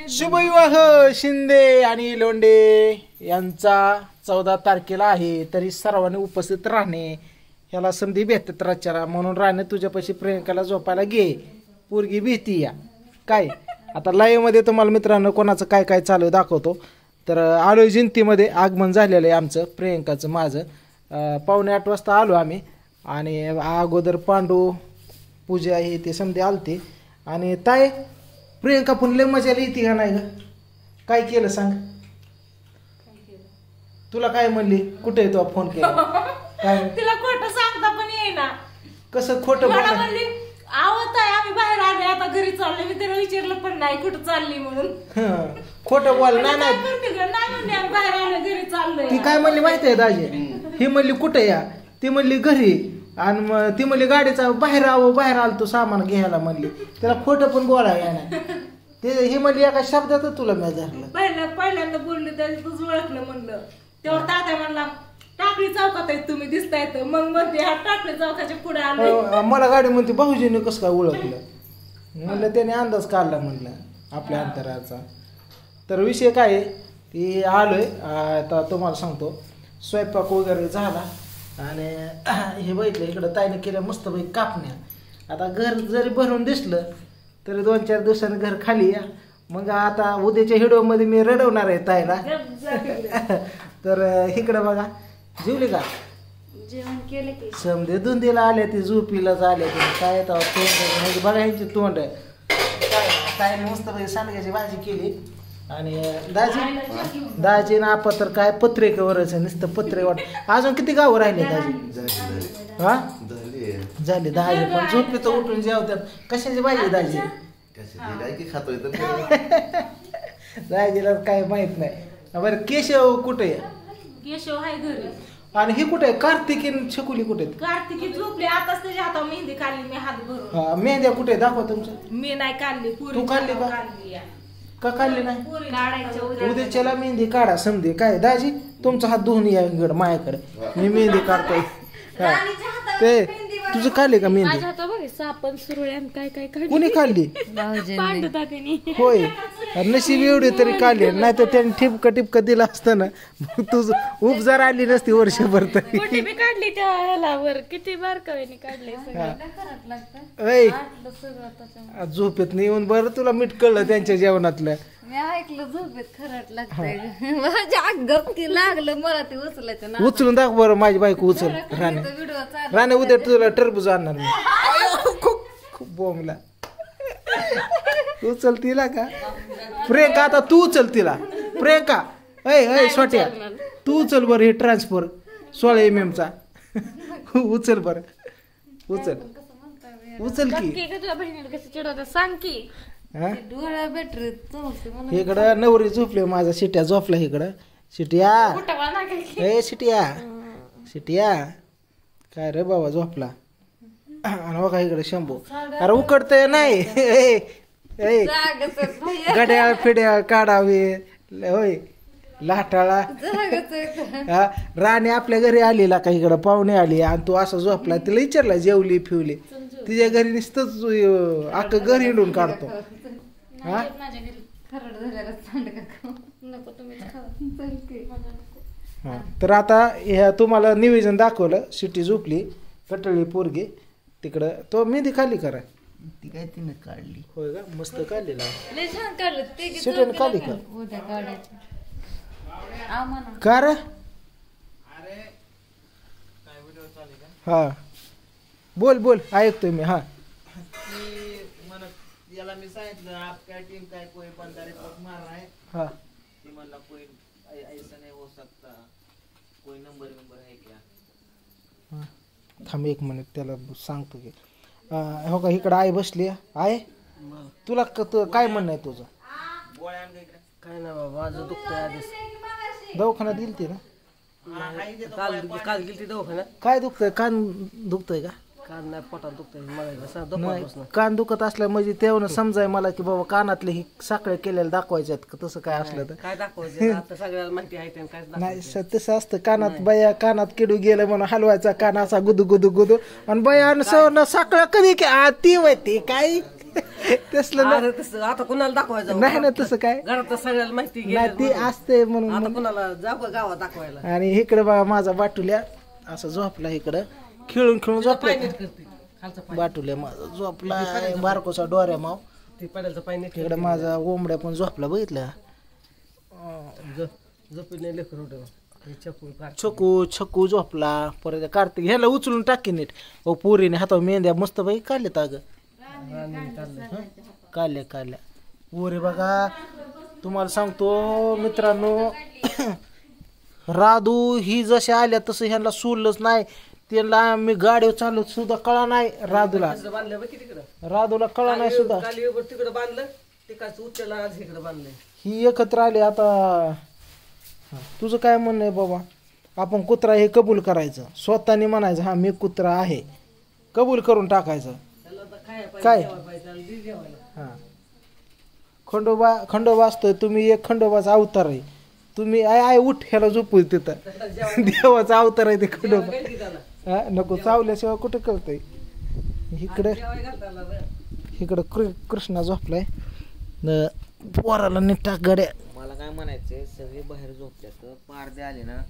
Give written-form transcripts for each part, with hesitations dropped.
शुभविवाह शिंदे आणि लोंढे यांचा 14 तारखेला आहे. तरी सर्वांनी उपस्थित राहणे. ह्याला संधी भेटत रातच्याला म्हणून राहणे. तुझ्यापाशी प्रियंकाला झोपायला घे. पोरगी भीती या काय. आता लाईव्ह मध्ये तुम्हाला मित्रांनो कोणाचं काय काय चालू आहे दाखवतो. तर आलोय जिंतीमध्ये. आगमन झालेलं आहे आमचं प्रियंकाचं माझं. 7:45 वाजता आलो आम्ही. आणि अगोदर पांडू पूजा आहे ते समजे आलते. आणि ताई प्रियंका पण लय मजा येते का नाही ग. काय केलं सांग. तुला काय म्हणली कुठे आहे तो फोन केला काय. तिला खोटं सांगता पण येईना. कसं खोटं मला म्हणली आवत आहे आम्ही बाहेर आले आता घरी चालले. मी तिला विचारलं पण नाही कुठं चालली म्हणून. खोटं बोल नाही नाही म्हणली आम्ही बाहेर आले घरी चाललोय. ती काय म्हणली माहिती आहे दाजी. ही म्हणली कुठे या. ती म्हणली घरी. आणि मग ती म्हणली गाडीचा बाहेर आलतो सामान घ्यायला म्हणली. त्याला खोटं पण बोलाय ना ते. ही म्हणली एका शब्दात तुला मी धरलं. पहिल्यांदा बोलली त्याला तुझं ओळखलं म्हणलं. तेव्हा तात्या म्हणला टाकळी चौकात आहे तुम्ही दिसताय. मग म्हणते हा टाकळी चौकाच्या पुढे आलो. मला गाडी म्हणते भाऊजीने कसं काय ओळखलं. म्हणलं त्याने अंदाज काढला म्हणलं आपल्या अंतराचा. तर विषय काय आहे ती आलोय आता तुम्हाला सांगतो. स्वयंपाक वगैरे झाला. आणि हे बघितलं इकडं ताईने केल्या मस्तपैकी कापण्या. आता घर जरी भरून दिसलं तरी 2-4 दिवसांनी घर खाली या. मग आता उद्याच्या व्हिडिओमध्ये मी रडवणार आहे ताईला. तर इकडं बघा जेवली का. जेवण केलं की समजे धुंदीला आल्या ती झोपीलाच आल्या ती काय तर म्हणजे बघा ह्यांची तोंड. ताईने मस्तपैकी सांडग्याची भाजी केली. आणि दाजी ना आपण तर काय पत्रिकेवरच नुसतं पत्रे वाट. अजून किती गावं राहिले दाजी. हा झाली दाजी पण झोपेत उठून जेवतात. कशाची भाजी दाजी. दाजीला काय माहित नाही. बरं केशव कुठे. केशव आहे घरी. आणि ही कुठे कार्तिकी छकुली कुठे. कार्तिकी झोपली आताच त्याच्या हातावर मेहंदी काढली मी हात भरून. मेहंद्या कुठे दाखवा तुमचं. मी नाही काढली. तू काढली का. का काढली नाही. काढायचं उद्याच्याला मेहंदी काढा समजे काय दाजी. तुमचा हात धुवून या इकडं माझ्याकडे मी मेहंदी काढतोय. ते तुझं काढले का मेहंदी. सापन सुरळ्यान काय काय काढली. कुणी काढली. होय नशीब एवढी तरी काढली. नाही तर त्याने टिपकं दिलं असतं ना तुझं उपजार आली नसती वर्षभर तरी. काढली त्या ह्याला वर किती बारकाव्याने काढले. झोपेत नाही येऊन बरं तुला मीठ कळलं त्यांच्या जेवणातलं. मी ऐकलं झोपेत खरट लागतंय. लागलं मला ते उचलायचं. उचलून दाख बरं माझी बायको उचल. राणे उद्या तुला टरबूज आणणार मी. खूप बॉम्बला उचल तिला का. प्रियंका आता तू उचल तिला. प्रियंका ऐ छोट्या तू उचल बरं हे ट्रान्सफर 16 mm चा. उचल बरं उचल की. सांग की डोळ्या बॅटरी इकडं नवरी झोपले. माझा शिट्या झोपला इकडं. शिट्या शिट्या काय रे बाबा झोपला. आणि बघा इकडे शंभू. अरे उकडतय नाही. गड्याळ फिड्याळ काढावे होय लाटाळा. राणी आपल्या घरी आलेला का इकडं पाहुणे आली आणि तू असं झोपला. तिला विचारला जेवली फिवली. तिच्या घरी नुसतंच अख्खं घर हिंडून काढतो. हा तर आता ह्या तुम्हाला निवेदन दाखवलं. शिटी झोपली कटळी पोरगी तिकडं. तो मेहंदी खाली करा ती काय तिने काढली. होय का मस्त काढलेला. शिटीने काढली का का रे. हा बोल ऐकतोय मी. हा याला मी सांगितलं आपल्या टीम काय कोई बंदा रिपोर्ट मार रहा है. हाँ ती म्हणला कोई ऐसा नहीं हो सकता. कोई नंबर है क्या. थांब 1 मिनिट त्याला सांगतो की. हो का इकडं आई बसली आहे. तुला काय म्हणणं आहे तुझं. काय ना बाबा माझं दुखतंय आधीच. दवाखान्यात गेलती ना. काल गेलती दवाखान्यात. काय दुखतंय कान दुखतंय का. कान नाही पोटात दुखतंय मला. कान दुखत असल्या म्हणजे तेवढं समजाय मला की बाबा कानातले ही साखळे केलेले दाखवायच्यात का तसं काय असलं तर. काय दाखवायचं आता सगळ्याला माहिती आहे काय नाही तसं असतं. कानात बया कानात किडू गेलं म्हणून हलवायचा कान असा गुदू गुदू गुदू. आणि बया सवर्ण साखळा कधी ती माहिती काय तसलं ना- अरे तसं आता कुणाला दाखवायचं नाही ना तसं काय घरात सगळ्याला माहिती नाही गेलं ते असते म्हणून आता कुणाला जाऊ का गावात दाखवायला आणि इकडे बा माझा बाटुल्या असं झोपला इकडं खेळून खेळून झोपला करते खालचं पाय बाटुल्या माझा झोपला बारकोचा डोऱ्या माव ते पडायचं पाय नीट इकडे माझा ओंबड्या पण झोपला बघितलं झोपी नाही लेकर उठव हे चप्पल काढ छकू झोपला परत कार्तिक ह्याला उचलून टाकी नीट ओ पोरीने हातावर मेंद्या मस्त बाई काढल्यात अगं काढल्या पोरी बघा तुम्हाला सांगतो मित्रांनो राधू ही जशी आल्या तसं ह्यांना सोडलंच नाही त्यांना मी गाडीवर चालत सुद्धा कळा नाही राधूला बांधलं बघ तिकडं राधूला कळा नाही सुद्धा खाली तिकडं बांधलं ते काय उचलला आज इकडं बांधलंय ही एकत्र आली आता तुझं काय म्हणणं आहे बाबा आपण कुत्रा हे कबूल करायचं स्वतःने म्हणायचं हा मी कुत्रा आहे कबूल करून टाकायचं त्याला आता काय काय पाहिजे त्याला दी जेवायला हा खंडोबा असतोय तुम्ही एक खंडोबाचा अवतार आहे तुम्ही आय उठ ह्याला झोपू तिथं देवाचा अवतार आहे ते खंडोबा काय दी त्याला हा नको चावल्याशिवाय कुठं करतोय इकडे जेवाय घाल त्याला रे. इकडं कृष्णा झोपलाय न पोराला नीट गड्या मला काय म्हणायचंय सगळे बाहेर झोपल्यात पारदे आले ना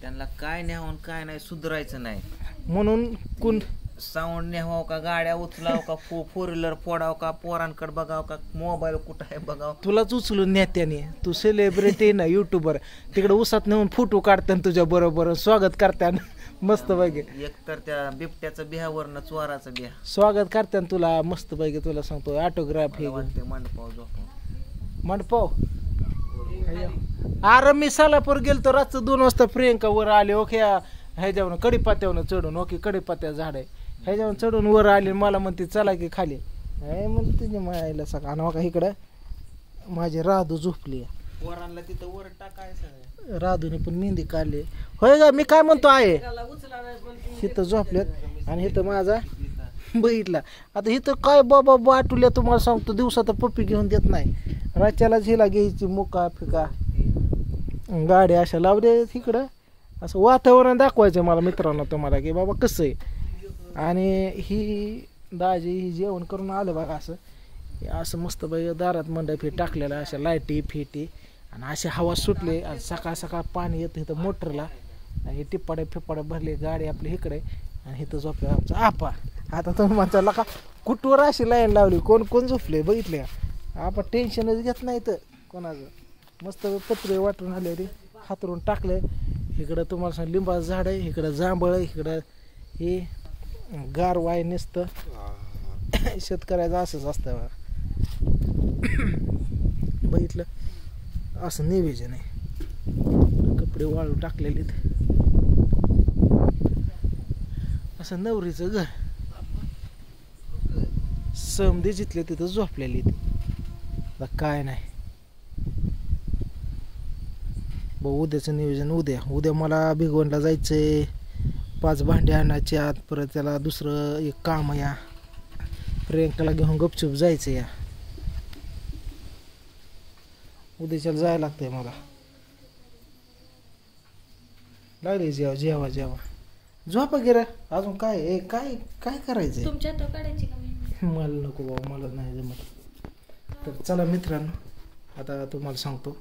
त्यांना काय न्यावं काय नाही सुधारायचं नाही म्हणून कोण साऊंड न्यावाव का गाड्या उचलाव का फोर व्हीलर फोडाव का पोरांकडे बघाव का मोबाईल कुठं आहे बघाव तुलाच उचलून नेत्याने तू सेलिब्रिटी ना युट्यूबर तिकडे उसात नेऊन फोटो काढताना तुझ्या बरोबर स्वागत करताना मस्त पैकी एक तर त्या बिबट्याचं बिहावरनं चोराचं बिहा स्वागत करताना तुला मस्त पैकी तुला सांगतो ऑटोग्राफ हे वाटते मंडपाव झोप मंडपाव अरे मी सालापूर गेलतो रातचं 2 वाजता प्रियंका वर आले ओके ह्याच्यावर कडीपात्यावर चढून ओके कडीपात्या झाड आहे ह्याच्यावर चढून वर आले मला म्हणते चला की खाली नाही म्हणते तुझ्या मायाला सकाळ आणि का इकडं माझी राधू झोपली पोरांना तिथं वर टाकायचं राधूने पण मेहंदी काढली होय का मी काय म्हणतो आहे त्याला उचला नाही पण ती इथं झोपल्यात आणि इथं माझा बघितला आता इथं काय बाबा बाटुल्या तुम्हाला सांगतो दिवसात पप्पी घेऊन देत नाही राच्यालाच हिला घ्यायची मुका फिका गाड्या अशा लावल्या इकडं असं वातावरण दाखवायचं मला मित्रांनो तुम्हाला की बाबा कसं आहे आणि ही दाजी ही जेवण करून आलं बघा असं मस्त बाई दारात मंडप हे टाकलेलं अशा लाईटी फिटी आणि अशी हवा सुटली आणि सकाळ सकाळ पाणी येतं इथं मोटरला आणि टिप्पाड्या फिप्पाड्या भरले गाडी आपली इकडे आणि इथं झोपले आमचा आपा आता तुम्ही म्हणता का कुठवर अशी लाईन लावली कोण कोण झोपले बघितले का आपण टेन्शनच घेत नाही तर कोणाचं मस्त पत्रे वाटून आले रे हातरून टाकले इकडं तुम्हाला सांग लिंबाचं झाड आहे इकडं जांभळ आहे इकडं हे गार वाय नसतं शेतकऱ्याचं असंच असतं बघा बघितलं असं निवेदन आहे कपडे वाळू टाकलेले असं नवरीचं घर समधी जिथले तिथं झोपलेली काय नाही भाऊ उद्याचं नियोजन उद्या मला भिगवणला जायचंय 5 भांडे आणायचे आत परत त्याला दुसरं एक काम या प्रियंकाला घेऊन गपचूप जायचं या उद्याच्याला जायला लागतंय मला लागले जेवा झोपा गेला अजून काय काय काय करायचंय तुमच्या तो काढायची का मेहंदी? मला नको बाबा मला नाही जमत तर चला मित्रांनो आता तुम्हाला सांगतो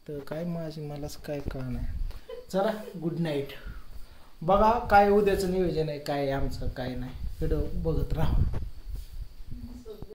तर काय मलाच काय कळलं नाही चला गुड नाईट बघा काय उद्याचं नियोजन आहे काय आमचं काय नाही व्हिडिओ बघत राहा